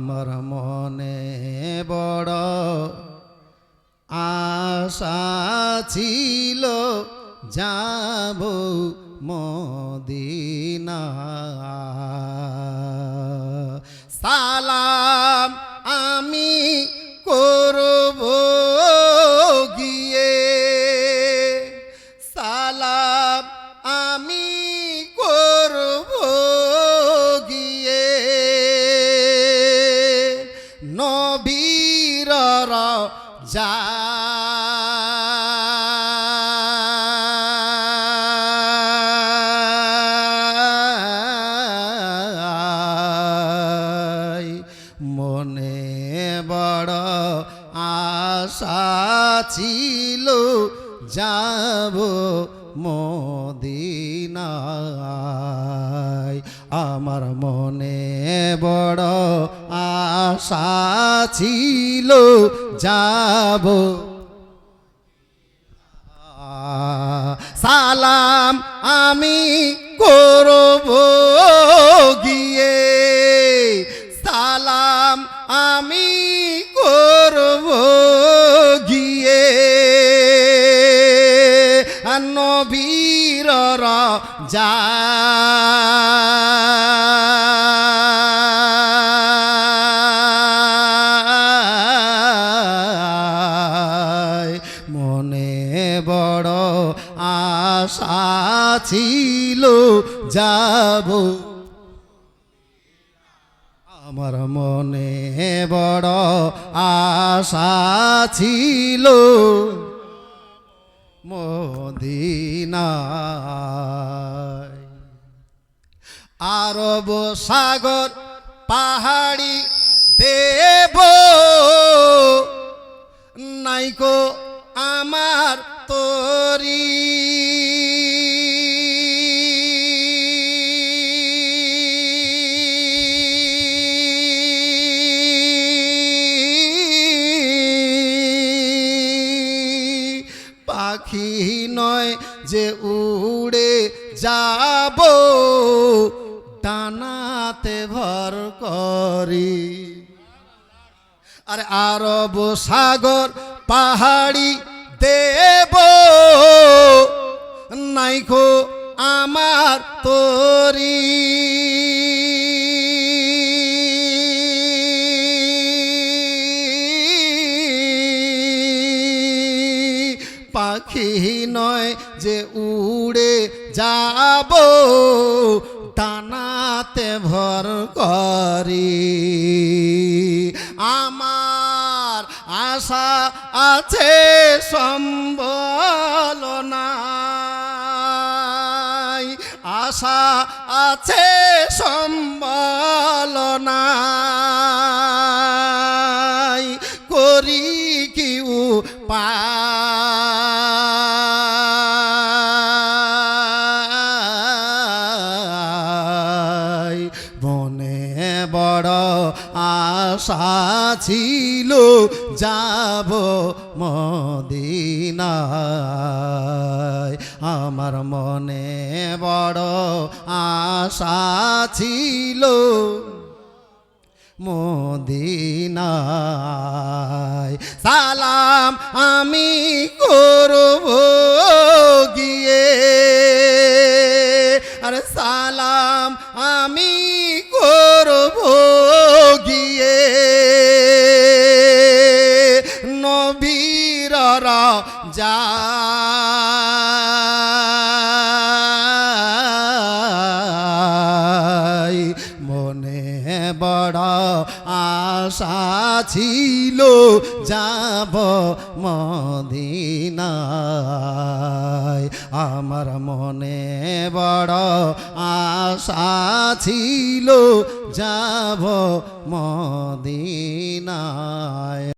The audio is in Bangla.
আমার মনে বড় আশা ছিল যাব মদিনা। সালাম আমি করব গিয়ে, সালাম আমি করব গিয়ে, নবীর রওজা মনে বড় আশা ছিল যাব মদিনায়। আমার মনে বড় আশা ছিল যাব। সালাম আমি করব গিয়ে, সালাম আমি করব গিয়ে, নবীর রওজা মনে বড় আশা ছিল যাব। আমার মনে বড় আশা ছিল মদিনায়। আরব সাগর পাহাড়ি দেব নাইকো আমার তরি, পাখি নয় যে উড়ে যাব ডানাতে ভর করি। আরে আরব সাগর পাহাড়ি দেব নাইকো আমার তরি, পাখি নয় যে উড়ে যাব ডানাতে ভর করি। আমার আশা আছে সম্বল নাই, আশা আছে সম্বল নাই, করি কি উপায়। মনে বড় আশা ছিল যাব মদিনায়। আমার মনে বড় আশা ছিল মদিনায়। সালাম আমি করব গিয়ে, আরে সালাম আমি করব গিয়ে, নবীর রওজা মনে বড় আশা ছিল যাব মদিনায়। আমার মনে বড় আশা ছিল যাব মদিনায়।